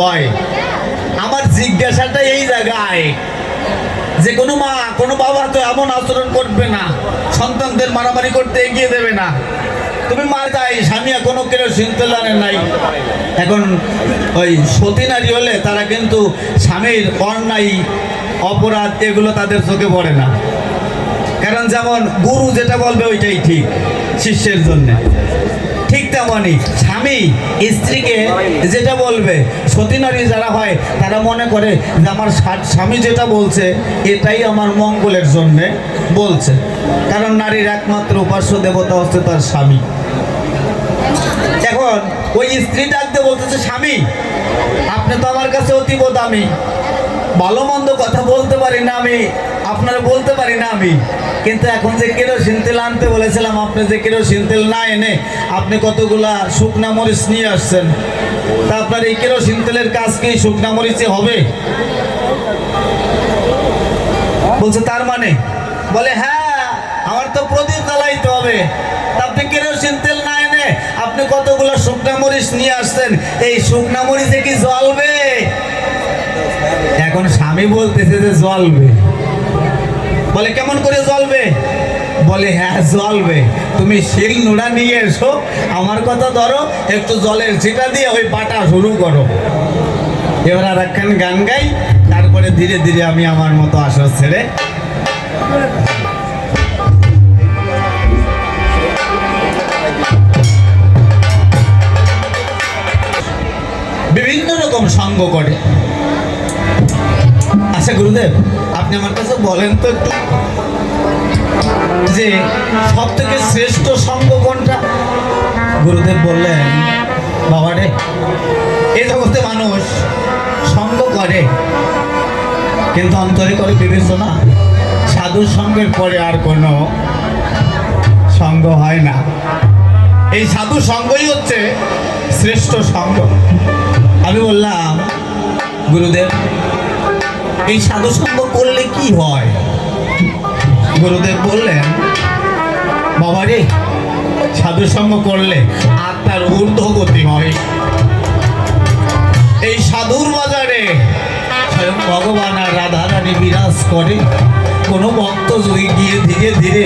হয় আমার জিজ্ঞাসাটা এই জায়গায় যে কোনো মা কোনো বাবা তো এমন আচরণ করবে না, সন্তানদের মারামারি করতে এগিয়ে দেবে না। তুমি মা যাই স্বামী এখনো কেরোসিন তেল আনে নাই। এখন ওই সতী নারী হলে তারা কিন্তু স্বামীর অন্যায় অপরাধ এগুলো তাদের চোখে পড়ে না, কারণ যেমন গুরু যেটা বলবে ওইটাই ঠিক শিষ্যের জন্য। ঠিক তেমনই স্বামী স্ত্রীকে যেটা বলবে, সতী নারী যারা হয় তারা মনে করে যে আমার স্বামী যেটা বলছে এটাই আমার মঙ্গলের জন্য বলছে, কারণ নারীর একমাত্র উপাস্য দেবতা হচ্ছে তার স্বামী। এখন ওই স্ত্রী ডাকতে বলতেছে, স্বামী আপনি তো আমার কাছে অতীব দামি, ভালো মন্দ কথা বলতে পারি না আমি, আপনারা বলতে পারি না আমি, কিন্তু এখন যে কেরোসিন তেল আনতে বলেছিলাম আপনি যে কেরোসিন তেল না এনে আপনি কতগুলা শুকনা মরিচ নিয়ে আসছেন, তা আপনার এই কেরোসিন তেলের কাজ কি শুকনা মরিচে হবে? বলছে তার মানে, বলে হ্যাঁ আমার তো প্রদীপ জ্বালাইতে হবে, তা আপনি কেরোসিন তেল না এনে আপনি কতগুলো শুকনা মরিচ নিয়ে আসছেন, এই শুকনা মরিচে কি জ্বলবে? এখন স্বামী বলতেছে যে জ্বলবে। বলে কেমন করে জ্বলবে? বলে হ্যাঁ জ্বলবে, তুমি শিল নোড়া নিয়ে এসো, আমার কথা ধরো, একটু জলের ছিটা দিয়ে ওই বাটা শুরু করো। এবার আর একখান গান গাই, তারপরে ধীরে ধীরে আমি আমার মতো আসর ছেড়ে বিভিন্ন রকম সঙ্গ করে। আচ্ছা গুরুদেব আপনি আমার কাছে বলেন তো একটু যে সব থেকে শ্রেষ্ঠ সঙ্গ কোনটা? গুরুদেব বললেন, বাবা রে, এই জগতে মানুষ সঙ্গ করে কিন্তু অন্তরে করে বিবেচনা, সাধুর সঙ্গের পরে আর কোনো সঙ্গ হয় না। এই সাধু সঙ্গই হচ্ছে শ্রেষ্ঠ সঙ্গ। আমি বললাম, গুরুদেব এই সাধু সঙ্গ করলে কি হয়? গুরুদেব বললেন, বাবা রে, সাধু সঙ্গ করলে আত্মার ঊর্ধ্বগতি হয়। এই সাধুর বাজারে স্বয়ং ভগবান আর রাধারানী বিরাজ করে। কোনো ভক্ত যদি গিয়ে ধীরে ধীরে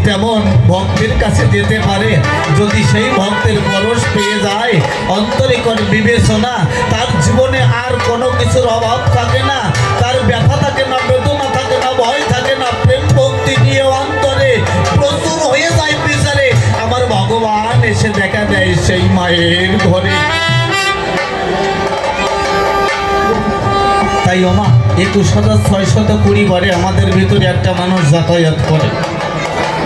তেমন ভক্তের কাছে যেতে পারে, যদি সেই ভক্তের পরশ পেয়ে যায়, অন্তরে করে বিবেচনা, তার জীবনে আর কোনো কিছুর অভাব থাকে না, তার ব্যথা থাকে না, বেদনা থাকে না, ভয় থাকে না, প্রেম ভক্তি নিয়ে অন্তরে প্রচুর হয়ে যায় বিচারে, আমার ভগবান এসে দেখা দেয় সেই মায়ের ঘরে। তাই ওমা 21,620 বারে আমাদের ভিতরে একটা মানুষ যাতায়াত করে,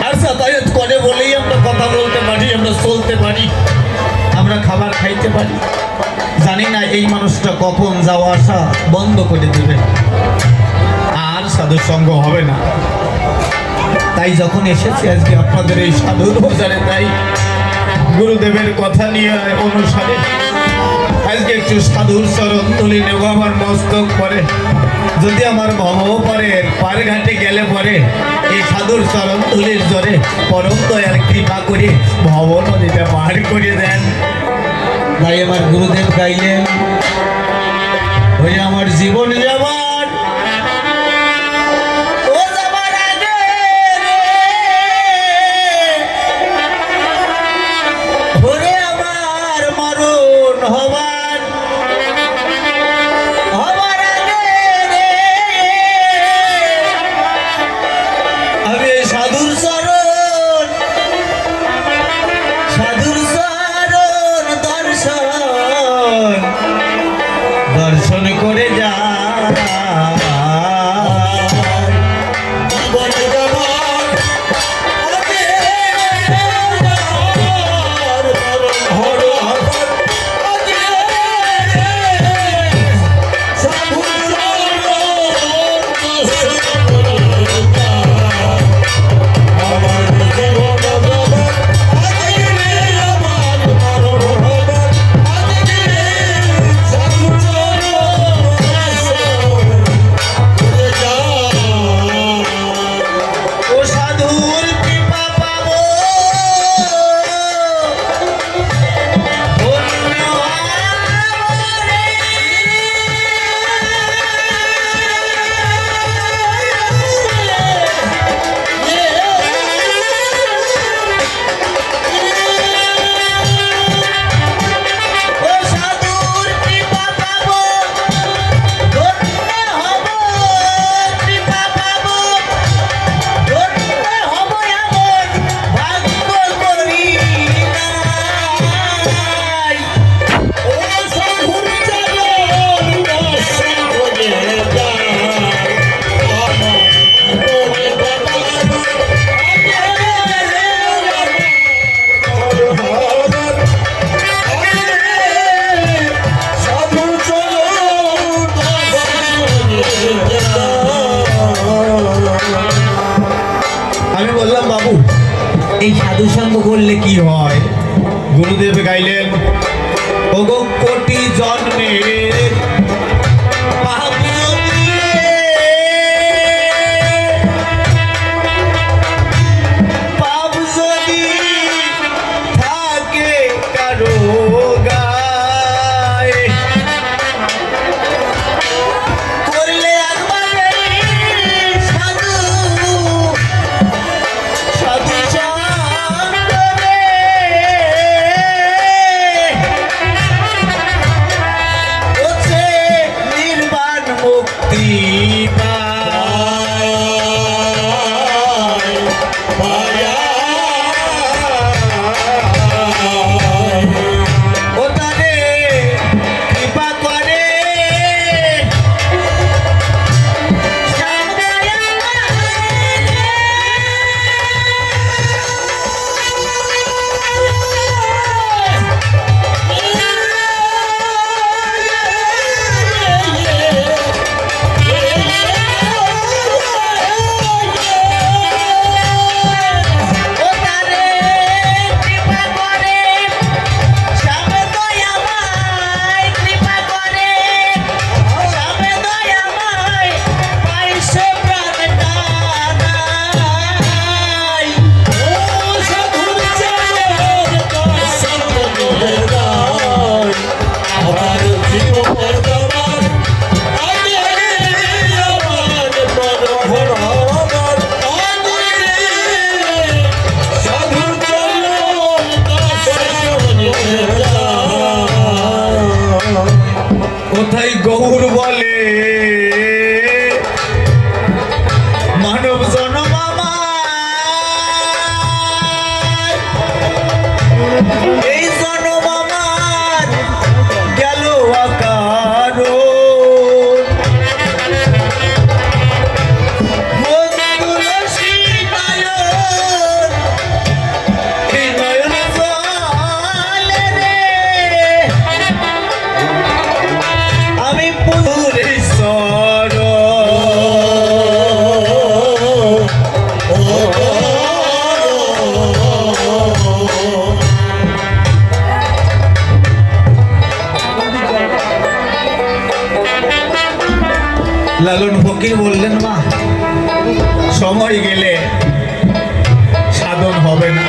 আর যাতায়াত করে বলেই আমরা কথা বলতে পারি, আমরা চলতে পারি, আমরা খাবার খাইতে পারি। জানি না এই মানুষটা কখন যাওয়া আসা বন্ধ করে দেবে, আর সাধুর সঙ্গ হবে না। তাই যখন এসেছি আজকে আপনাদের এই সাধুর বাজারে, তাই গুরুদেবের কথা নিয়ে অনুসারে আজকে একটু সাধুর চরণ তুলি নেব আমার মস্তক পরে। যদি আমার ভবপরের পার ঘাটে গেলে পরে এই সাধুর চরণ তুলির জোরে পরম দয়াল কৃপা করে ভব নদীটা পার করে দেন। তাই আমার গুরুদেব গাইলেন, ওই আমার জীবন যাবার দর্শন করে যা গুরুদেব গাইলেন ওগো কোটি জন্মের পাপ যদি পাপ যদি থাকে কারো গায়ে করলে একবারে সাধু সাধু চন্দনে ওছে নির্বাণ মুক্তি ও তারে কৃপা করে ও তারে কৃপা করে স্বামী দয়াময় কৃপা করে স্বামী দয়াময় পাইছে প্রাণ টানাই ও সাধুর চরণ সত্যের গান আমার জীবনের গান আগে আমার পরম আমার আগে সাধুর চরণ সত্যের গান কোথায় গৌর বলে মানব জন্ম আমার এই জন্ম আমার গেল আকারো তুলসী নয়ন এই নয়ন জলে রে আমি পুরেশ্বর লালন ফকির বললেন মা সময় গেলে সাধন হবে না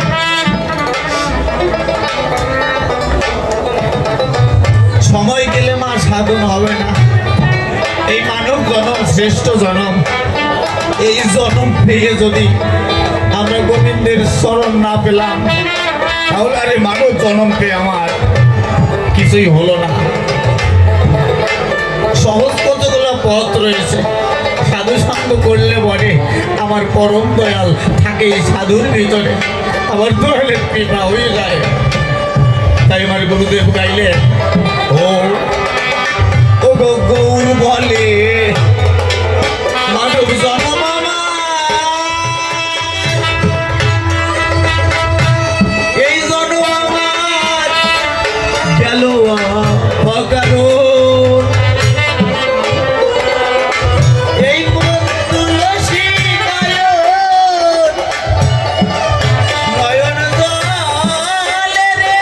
সময় গেলে মা সাধন হবে না এই মানব জনম শ্রেষ্ঠ জনম এই জনম পেয়ে যদি আমরা গোবিন্দের শরণ না পেলাম তাহলে আরে মানব জনম পেয়ে আমার কিছুই হলো না সহজ কতগুলো পথ রয়েছে সাধু সঙ্গ করলে বলে আমার পরম দয়াল থাকে এই সাধুর ভিতরে আমার দয়ালের কৃপা হয়ে যায় তাই আমার গুরুদেব গাইলেন ও ও গো গৌর বলে মানব জনম আমার এই জন্ম আমার গেল অকারণ এই তুলসী নয়ন নয়ন জলে রে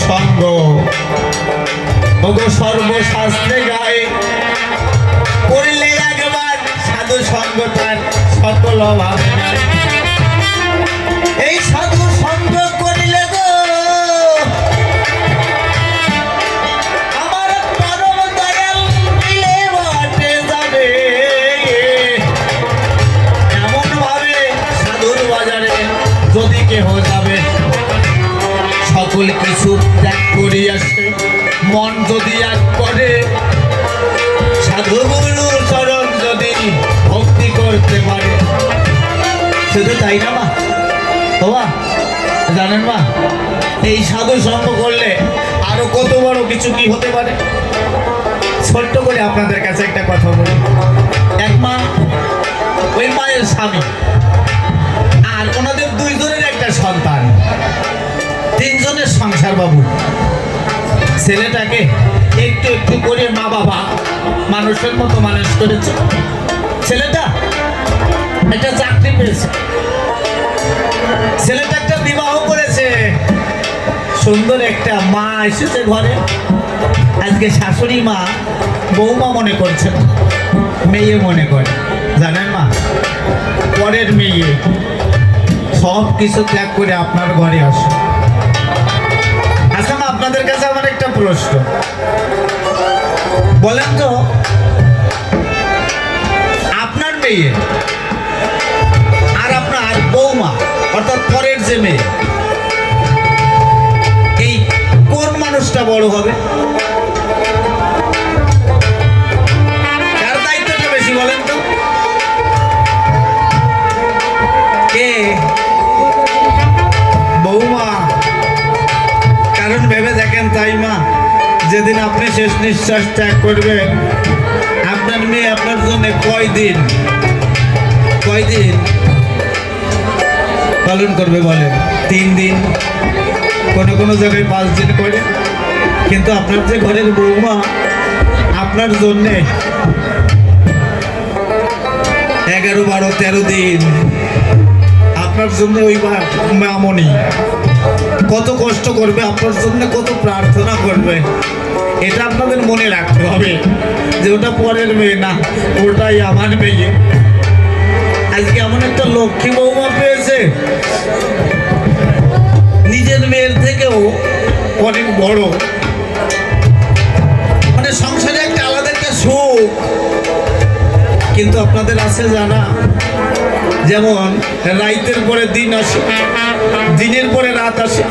সঙ্গ ওগো সর্বশাস্ত্রে গায়ে করলে একবার সাধু সঙ্গ তার সকল ভাবে নাই। এই সাধু সঙ্গ করিলে গো আমার পরম দয়াল মিলে বটে যাবে। এমন ভাবে সাধুর বাজারে যদি কেহ যাবে সকল কিছু ত্যাগ করিয়াছে মন যদি এক করে সাধু গুরু চরণ যদি ভক্তি করতে পারে। শুধু তাই না মা, বাবা জানেন মা, এই সাধু সঙ্গ করলে আরো কত বড় কিছু কি হতে পারে। ছোট্ট করে আপনাদের কাছে একটা কথা বলি। এক মা, ওই মায়ের স্বামী আর ওনাদের দুইজনের একটা সন্তান, তিনজনের সংসার বাবু। ছেলেটাকে একটু একটু করে মা বাবা মানুষের মতো মানুষ করেছে। ছেলেটা একটা চাকরি পেয়েছে, ছেলেটা একটা বিবাহ করেছে, সুন্দর একটা মা এসেছে ঘরে। আজকে শাশুড়ি মা বৌমা মনে করছে না, মেয়ে মনে করে। জানেন মা, পরের মেয়ে সব কিছু ত্যাগ করে আপনার ঘরে আসে। আচ্ছা মা, আপনাদের কাছে আমার একটা প্রশ্ন, বলেন তো আপনার মেয়ে আর আপনার বৌমা অর্থাৎ পরের যে মেয়ে, এই কোন মানুষটা বড় হবে? কার দায়িত্বটা বেশি বলেন তো? কে? বৌমা। কারণ ভেবে দেখেন তাই মা, যেদিন আপনি শেষ নিঃশ্বাস ত্যাগ করবেন আপনার মেয়ে আপনার জন্য কয়দিন পালন করবে বলেন? 3 দিন, কোনো কোনো জায়গায় 5 দিন করে। কিন্তু আপনার যে ঘরের বৌমা আপনার জন্যে 11, 12, 13 দিন আপনার জন্য ওই মামনি কত কষ্ট করবে আপনার জন্য, কত প্রার্থনা করবে। এটা আপনাদের মনে রাখতে হবে যে ওটা পরের মেয়ে না, ওটাই আমার মেয়ে। আজকে এমন একটা লক্ষ্মী বৌমা পেয়েছে, নিজের মেয়ের থেকেও অনেক বড়। মানে সংসারে একটা আলাদা একটা সুখ। কিন্তু আপনাদের আছে জানা, যেমন রাইতের পরে দিন আসে, দিনের পরে রাত আসে,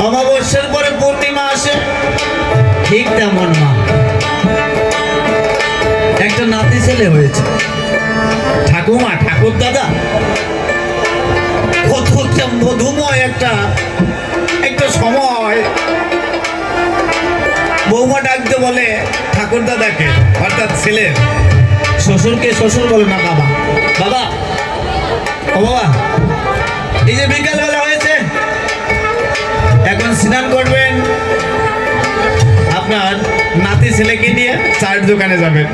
অমাবস্যার পরে পূর্ণিমা আসে, ঠিক তেমন মা একটা নাতি ছেলে হয়েছে। ঠাকুমা, ঠাকুর দাদা, কত একটা মধুময় একটা সময়। বৌমা ডাকতে বলে ঠাকুর দাদাকে, অর্থাৎ ছেলের শ্বশুরকে শ্বশুর বলে না, বাবা বাবা, ও বাবা, এই যে বিকালবেলা হয়েছে, এখন স্নান করবেন, আপনার নাতি ছেলেকে নিয়ে চায়ের দোকানে যাবেন।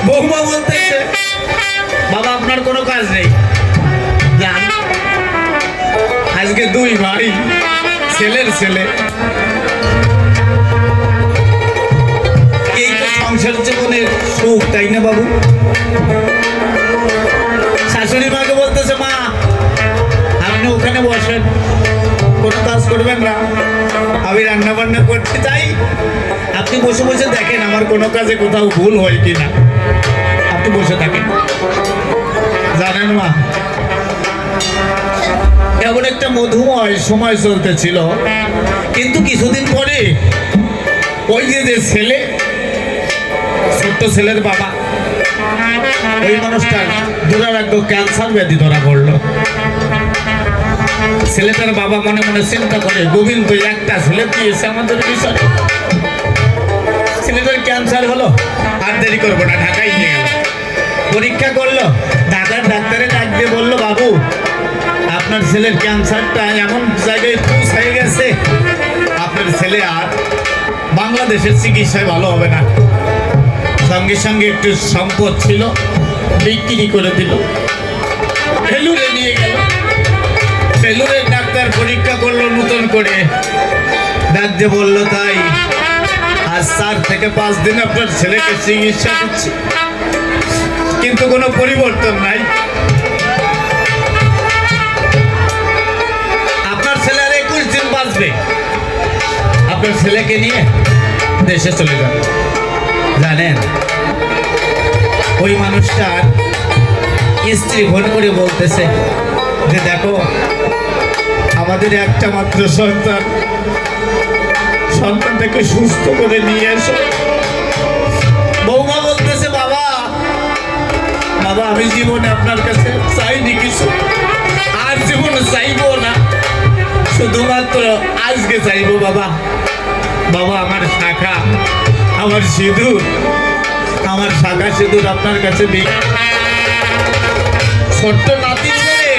বৌমা বলতেছে, বাবা আপনার কোনো কাজ নেই, যান। আজকে 2 ভাই, ছেলের ছেলে, এই তো সংসার জীবনের সুখ, তাই না বাবু? শাশুড়ি মাকে বলতেছে, মা আপনি ওখানে বসেন, কোনো কাজ করবেন না, আমি রান্না বান্না করতে চাই, আপনি বসে বসে দেখেন আমার কোনো কাজে কোথাও ভুল হয় কিনা, আপনি বসে থাকেন। জানেন মা, এমন একটা মধুময় সময় চলতেছিল, কিন্তু কিছুদিন পরে ওই যে ছেলে, ছোট্ট ছেলের বাবা, ওই মানুষটার দুরারোগ্য ক্যান্সার ব্যাধি ধরা পড়লো। ছেলেটার বাবা মনে মনে চিন্তা করে, গোবিন্দ একটা ছেলে দিয়েছে আমাদের বিষয়, ছেলেটার ক্যান্সার হলো, আর দেরি করবো না, ঢাকায় নিয়ে গেল। পরীক্ষা করলো, ঢাকার ডাক্তারে ডাক দিয়ে বললো, বাবু আপনার ছেলের ক্যান্সারটা এমন জায়গায় পৌঁছে গেছে, আপনার ছেলে আর বাংলাদেশের চিকিৎসায় ভালো হবে না। সঙ্গে সঙ্গে একটু সম্পদ ছিল, বিক্রি করে দিল, ফেলুরে নিয়ে গেল। ফেলুরের ডাক্তার পরীক্ষা করলো নতুন করে, ডাকতে বললো তাই আজ 4 থেকে 5 দিন আপনার ছেলেকে চিকিৎসা দিচ্ছি, কিন্তু কোনো পরিবর্তন নাই। আপনার ছেলে আর 21 দিন বাঁচবে। আপনার ছেলেকে নিয়ে দেশে চলে যান। জানেন, ওই মানুষটার স্ত্রী ফোন করে বলতেছে যে দেখো, আমাদের একটা মাত্র সন্তান, সন্তানটাকে সুস্থ করে নিয়ে এসো। বৌমা বলতেছে বাবা, বাবা আমি জীবনে আপনার কাছে চাইনি কিছু, আর জীবনে চাইবো না, শুধুমাত্র আজকে চাইবো বাবা। বাবা আমার শাখা, আমার সিঁদুর, আমার শাখা সিঁদুর আপনার কাছে ছোট্ট নাতি ছেলে,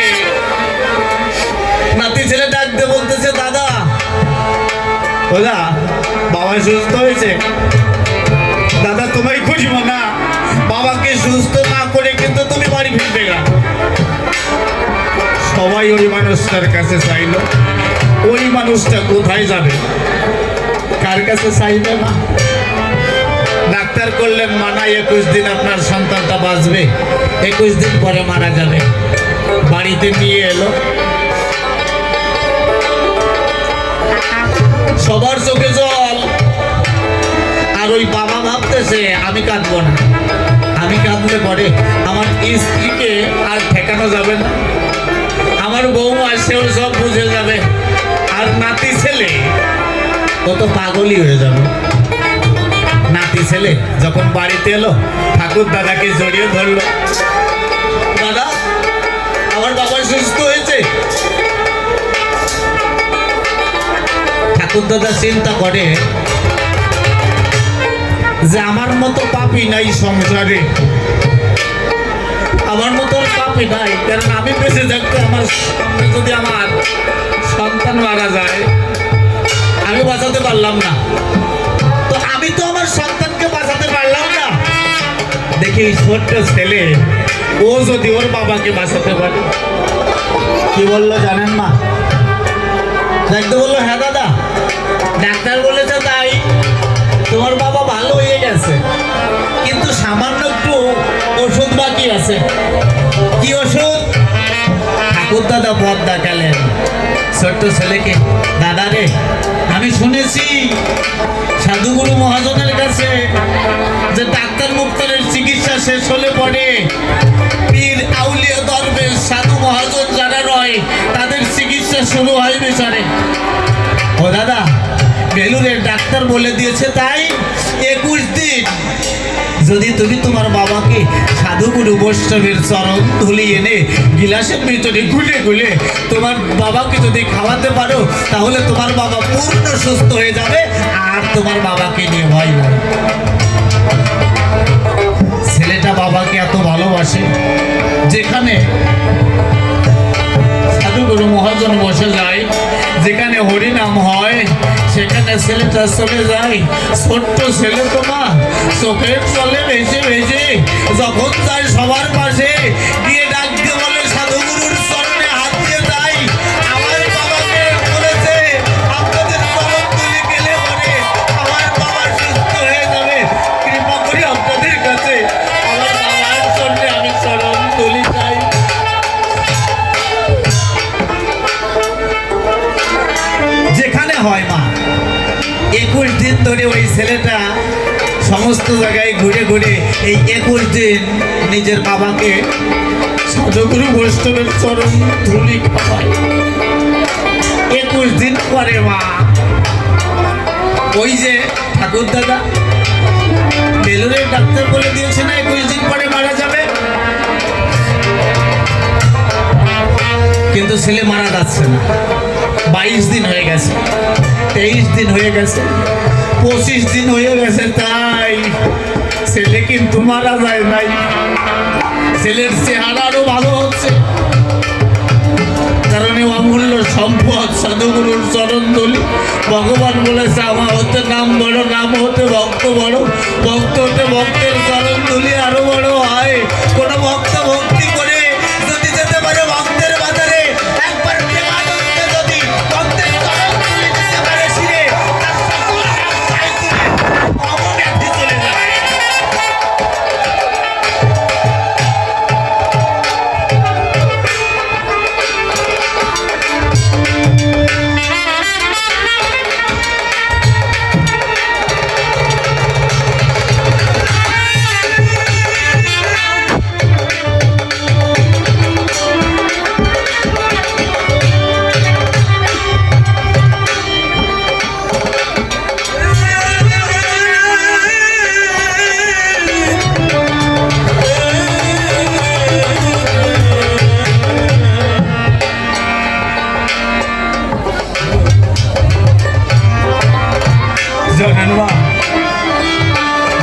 নাতি ছেলে ডাকতে বলতেছে দাদা, দাদা বাবা সুস্থ হয়েছে। দাদা তোমায় খুঁজব না, বাবাকে সুস্থ না করে কিন্তু তুমি বাড়ি ফিরবে না। সবাই ওই মানুষটার কাছে চাইলো, ওই মানুষটা কোথায় যাবে, কার কাছে চাইবে না। ডাক্তার করলেন মানা 21 দিন আপনার সন্তানটা বাঁচবে, 21 দিন পরে মারা যাবে। বাড়িতে নিয়ে এলো, সবার চোখে জল। আর ওই বাবা ভাবতেছে আমি কাঁদবো না, আমি কাঁদলে পরে আমার স্ত্রীকে আর ঠেকানো যাবে না, আমার বৌমা সেও সব বুঝে যাবে, আর নাতি ছেলে ও তো পাগলই হয়ে যাবে। নাতি ছেলে যখন বাড়িতে এলো, ঠাকুর দাদাকে জড়িয়ে ধরলো, দাদা আমার বাবা সুস্থ হয়েছে। ঠাকুর দাদা চিন্তা করে যে আমার মতো পাপী নাই সংসারে, আমার মতো পাপী নাই, কারণ আমি বেঁচে থাকতে আমার সামনে যদি আমার সন্তান মারা যায়, আমি বাঁচাতে পারলাম না, তো আমি তো আমার সন্তানকে বাঁচাতে পারলাম না, দেখি ছোট্ট ছেলে ও যদি ওর বাবাকে বাঁচাতে পারে। কি বললো জানেন মা? দেখতে বললো হ্যাঁ দাদা, ডাক্তার বলেছে তাই, তোমার বাবা ভালো হয়ে গেছে, কিন্তু সামান্য একটু ওষুধ বাকি আছে। কি ওষুধ? ঠাকুর দাদা পথ দেখালেন ছোট্ট ছেলেকে, দাদা রে আমি শুনেছি সাধুগুরু মহাজনের কাছে যে ডাক্তার মুক্তারের চিকিৎসা শেষ হলে পরে পীর আউলিয়া দরবেশ সাধু মহাজন যারা রয় তাদের চিকিৎসা শুরু হয় বিচারে। ও দাদা, বেলুরের ডাক্তার বলে দিয়েছে তাই 21 দিন যদি তুমি তোমার বাবাকে সাধুগুরু বৈষ্ণবের চরণ ধুলি এনে গিলাসের ভিতরে গুলে গুলে তোমার বাবাকে যদি খাওয়াতে পারো, তাহলে তোমার বাবা পূর্ণ সুস্থ হয়ে যাবে, আর তোমার বাবাকে নিয়ে ভয় নাই। ছেলেটা বাবাকে এত ভালোবাসে, যেখানে সাধুগুরু মহাজন বসে যায়, যেখানে হরিনাম হয়, সেখানে ছেলেটা চলে যায়। ছোট্ট ছেলে তো মা চোখের চলে ভেসে ভেসে যখন যায় সবার পাশে গিয়ে ডাক দিয়ে বলে সাধুগুরুর চরণে হাত দিয়ে যাই, আমার বাবাকে বলেছে আপনাদের চরণ তুলে গেলে পরে আমার বাবা সুস্থ হয়ে যাবে, কৃপা করি আপনাদের কাছে আমার বাবার জন্য আমি চরণ তুলি চাই। যেখানে হয় মা 21 দিন ধরে ওই ছেলেটা সমস্ত জায়গায় ঘুরে ঘুরে এই 21 দিন নিজের বাবাকে সাধুগুরু বৈষ্ণবের চরণ ধুলি খাওয়ায়। 21 দিন পরে মা ওই যে ঠাকুর দাদা বেলুরের ডাক্তার বলে দিয়েছে না 21 দিন পরে মারা যাবে, কিন্তু ছেলে মারা যাচ্ছে না। 22 দিন হয়ে গেছে, 23 দিন হয়ে গেছে, 25 দিন হয়ে গেছে, তাই ছেলে কিন্তু মারা যায় নাই। ছেলের চেহারা আরো ভালো হচ্ছে। কারণে অমূল্য সম্পদ সাধুগুরুর চরণ ধুলি। ভগবান বলেছে আমার হতে নাম বড়, নাম হতে ভক্ত বড়, ভক্ত হতে ভক্তের চরণ ধুলি আরো বড় হয়। কোনো ভক্ত ভক্তি করে যদি যেতে পারে ভক্তের বাজারে, একবার প্রেমানন্দে যদি ভক্তের চরণ ধুলি দিতে পারে শিরে, তার সকল অবব্যক্তি চলে যায়।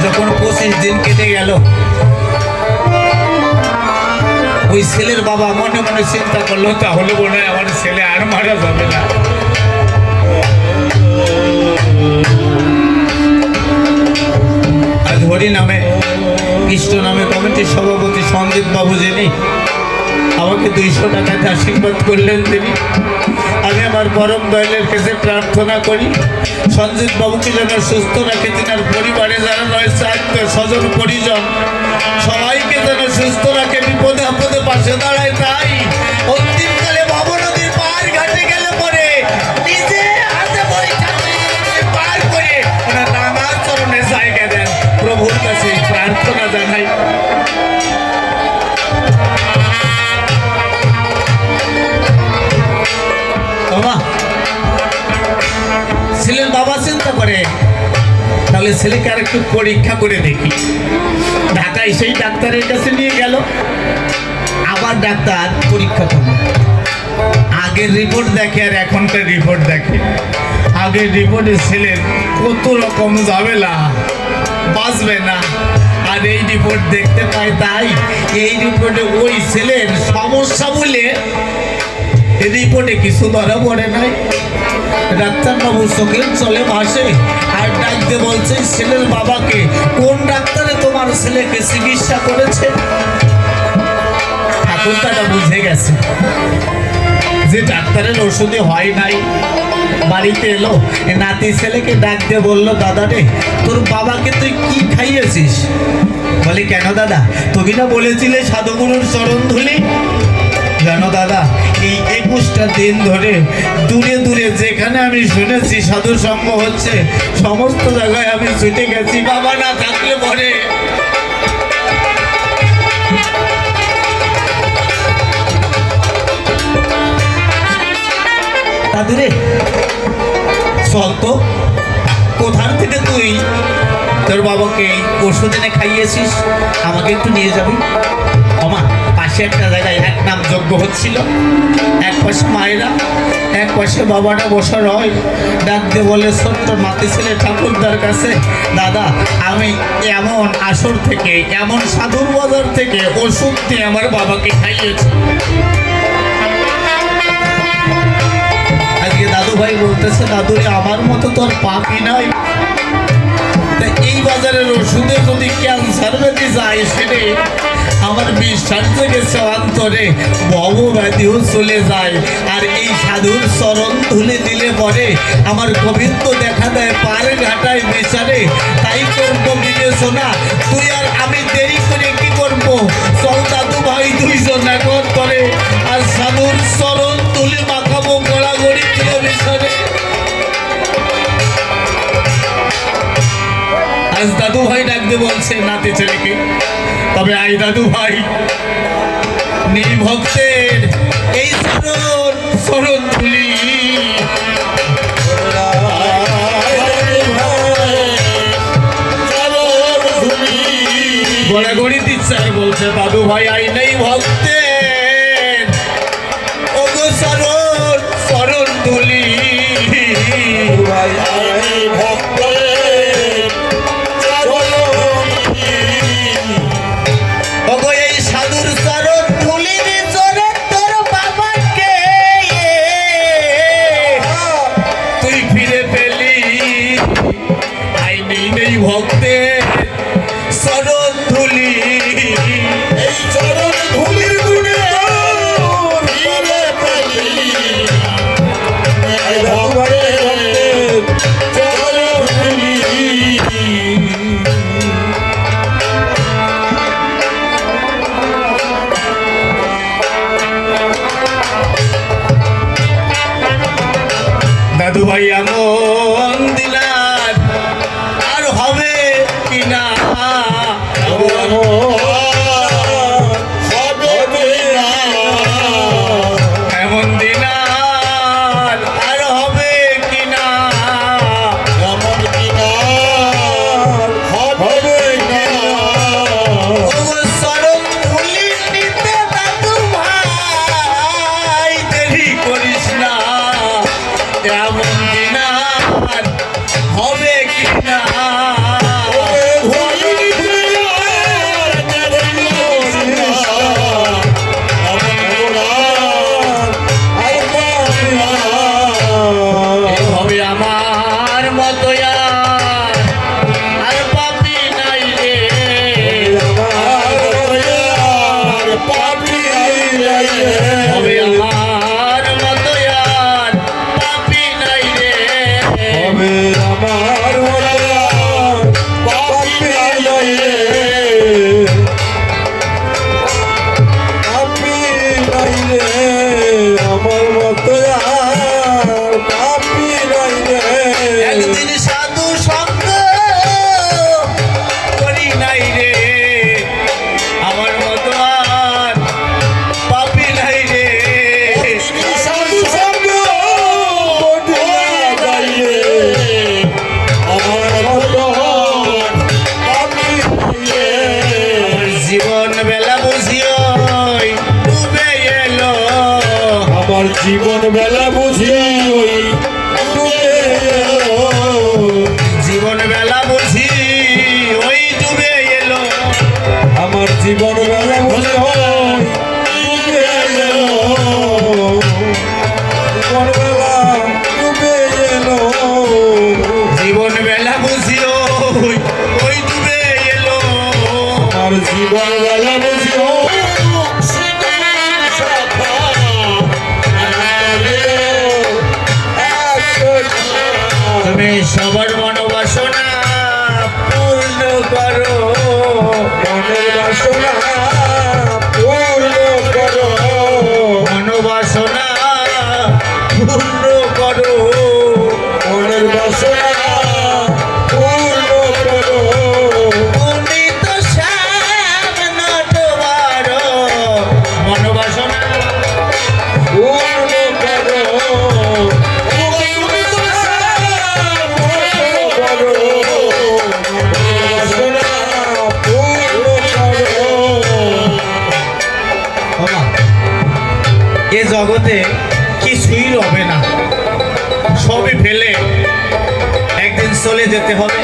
যখন 25 দিন কেটে গেল, ওই ছেলের বাবা মনে মনে চিন্তা করলো তাহলে মনে হয় আমার ছেলে আর মারা যাবে না। আজ হরি নামে কৃষ্ণ নামে কমিটির সভাপতি সন্দীপ বাবু যিনি আমাকে 200 টাকাতে আশীর্বাদ করলেন, তিনি আমি আমার পরম দয়ালের কাছে প্রার্থনা করি সঞ্জিত বাবুকে যেন সুস্থ রাখে, তিনার পরিবারে যারা রয়েছে আত্মীয় স্বজন পরিজন সবাইকে যেন সুস্থ রাখে, বিপদে আপদে পাশে দাঁড়ায়। তাই অন্তিমকালে বাবু নদীর পার ঘাটে গেলে পরে নিজে হাতে বৈঠা পার করে ওনার নামার চরণে জায়গা দেন। প্রভুর কাছে প্রার্থনা জানাই। ছেলের বাবা চিন্তা করে তাহলে ছেলেকে আর একটু পরীক্ষা করে দেখি। ঢাকায় সেই ডাক্তারের কাছে নিয়ে গেল, আবার ডাক্তার পরীক্ষা করল। আগের রিপোর্ট দেখে আর এখনকার রিপোর্ট দেখে। আগের রিপোর্টে ছেলের কত রকম ঝামেলা, বাঁচবে না। আর এই রিপোর্ট দেখতে পায়, তাই এই রিপোর্টে ওই ছেলের সমস্যা বলে রিপোর্টে কিছু ধরা পড়ে নাই। ডাক্তারবাবু চোখের চলে ভাসে আর ডাকতে বলছে ছেলের বাবাকে, কোন ডাক্তারে তোমার ছেলেকে চিকিৎসা করেছে? ঠাকুরদাটা বুঝে গেছে যে ডাক্তারের ওষুধে হয় নাই। বাড়িতে এলো, নাতি ছেলেকে ডাক দিয়ে বললো, দাদা রে তোর বাবাকে তুই কি খাইয়েছিস? বলে কেন দাদা, তুমি না বলেছিলে সাধুগুরুর চরণ ধুলি? জানো দাদা, এই 21টা দিন ধরে দূরে দূরে যেখানে আমি শুনেছি সাধু সঙ্গ হচ্ছে সমস্ত জায়গায় আমি ছুটে গেছি। বাবা না থাকলে পরে দাদুরে চল তো, কোথার থেকে তুই তোর বাবাকে ওষুধ এনে খাইয়েছিস, আমাকে একটু নিয়ে যাবি? আমার পাশে একটা জায়গায় এক নাম যজ্ঞ হচ্ছিল, এক পাশে মায়েরা এক পাশে বাবাটা বসা রয়। ডাক দিয়ে বলে ছোট্ট নাতি ছেলে ঠাকুরদার কাছে, দাদা আমি এমন আসর থেকে এমন সাধুর বাজার থেকে ওষুধ দিয়ে আমার বাবাকে খাইয়েছি। আজকে দাদু ভাই বলতেছে, দাদুরে আমার মতো তোর পাপই নাই। তা এই বাজারের ওষুধে যদি ক্যান্সার ব্যাধি যায় সেটা আমার বিশ্বাস জেগেছে অন্তরে, ভব ব্যাধিও চলে যায়। আর এই সাধুর চরণ ধুলে দিলে পরে আমার গোবিন্দ দেখা দেয় পার ঘাটায় বেচারে। তাই করবো বিবেচনা, তুই আর আমি দেরি করে কি করবো? চল দাদু ভাই দুইজন এখন করে আর সাধুর চরণ তুলে মাখাবো গড়াগড়ি টেলিভিশনে। আজ দাদু ভাই ডাকতে বলছে নাতি ছেলেকে, তবে আই দাদু ভাই নেই ভক্তের এই চরণ তুলি। গড়াগড়ি দিচ্ছে বলছে, দাদু ভাই আই নেই ভক্তের ওগো চরণ তুলি। এই সাধুর চরণ তুলি, চরণ তোর বাবাকে ভক্তের চরণ ধুলি, এই চরণ ধুলির গুণে ফিরে পেলি এই ভগবানের চরণ ধুলি। দাদু ভাই এমন দিলার আর হবে কিনা, এমন দিনার আর হবে কিনা, ওগো চরণ ধুলি নিতে দাদু ভাই দেরি করিস না, এমন দিনার হবে কিনা। হবে আমার মতো আর পাপি নাই রে, হবে আমার মতো আর পাপি নাই রে, আমার মতো আর পাপি নাই রে। একদিন সাধু সঙ্গ করি নাই রে, আমার মতো আর পাপি নাই রে, সাধু সঙ্গ করিয়া যাইবে, আমার মতো পাপি নাই রে। আমার জীবন বেলা বুঝিও ডুবে এলো, আমার জীবন বেলা বুঝি ওই ডুবে এলো। জীবন বেলা বুঝি ওই ডুবে এলো, আমার জীবন বেলা বুঝি ওই ডুবে এলো। জীবন বেলা ডুবে এলো। জীবন বেলা বুঝি ওই ডুবে এলো, আমার জীবন বেলা বুঝি ওই তুমি সবার মনোবাসনা পূর্ণ করো, মনের বাসনা পূর্ণ করো। মনোবাসনা পূর্ণ করো, মনের বাসনা পূর্ণ করো। তুমি তো সামনে তোমার মনোবাসনা পূর্ণ করো। তুমি তো পূর্ণ করো। মনের বাসনা পূর্ণ করো। বাবা, এ জগতে কিছুই রবে না, সবই ফেলে একদিন চলে যেতে হবে।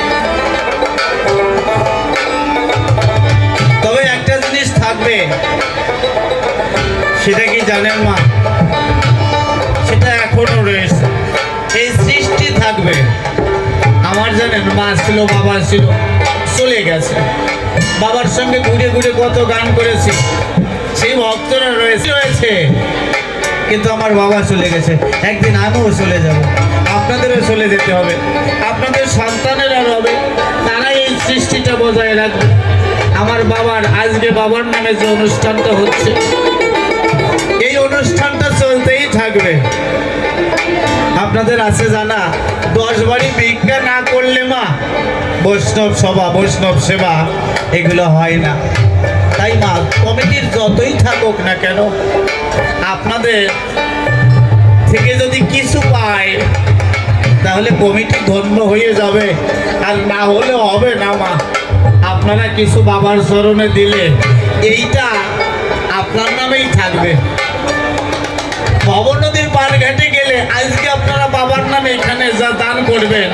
তবে একটা জিনিস থাকবে, সেটা কি জানেন মা? সেটা এখনো রয়েছে, এই সৃষ্টি থাকবে। আমার জানেন মা ছিল, বাবা ছিল, চলে গেছে। বাবার সঙ্গে ঘুরে ঘুরে কত গান করেছি, সেই ভক্তরা রয়েছে, কিন্তু আমার বাবা চলে গেছে। একদিন আমিও চলে যাব, আপনাদেরও চলে যেতে হবে, আপনাদের সন্তানেরা হবে, তারাই এই সৃষ্টিটা বজায় রাখবে। আমার বাবার আজকে বাবার নামে যে অনুষ্ঠানটা হচ্ছে, এই অনুষ্ঠানটা চলতেই থাকবে। আপনাদের আছে জানা, 10 বাড়ি ভিক্ষা না করলে মা বৈষ্ণব সভা, বৈষ্ণব সেবা এগুলো হয় না। তাই মা, কমিটির যতই থাকুক না কেন, আপনাদের থেকে যদি কিছু পায় তাহলে কমিটি ধন্য হয়ে যাবে, আর না হলে হবে না মা। আপনারা কিছু বাবার চরণে দিলে এইটা আপনার নামেই থাকবে। ভবন নদীর পার ঘাটে গেলে আজকে আপনারা বাবার নামে এখানে যা দান করবেন,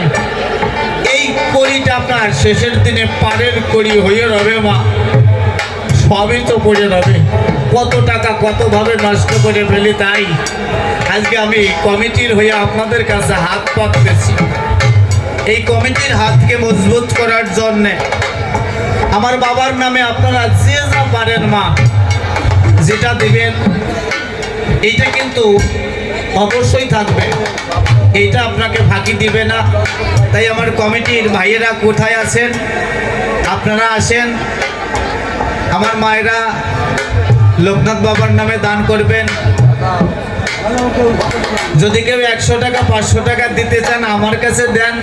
এই কড়িটা আপনার শেষের দিনে পারের কড়ি হয়ে রবে মা, সবই তো পড়ে রবে। কত টাকা কতভাবে নষ্ট করে ফেলি, তাই আজকে আমি কমিটির হয়ে আপনাদের কাছে হাত পাততেছি। এই কমিটির হাতকে মজবুত করার জন্যে আমার বাবার নামে আপনারা যে যা পারেন মা যেটা দিবেন এইটা কিন্তু অবশ্যই থাকবে, এইটা আপনাকে ফাঁকি দিবে না। তাই আমার কমিটির ভাইয়েরা কোথায় আছেন আপনারা আসেন, আমার মায়েরা লোকনাথ বাবার নামে দান করবেন। যদি কেউ 100 টাকা 500 টাকা দিতে চান আমার কাছে দেন।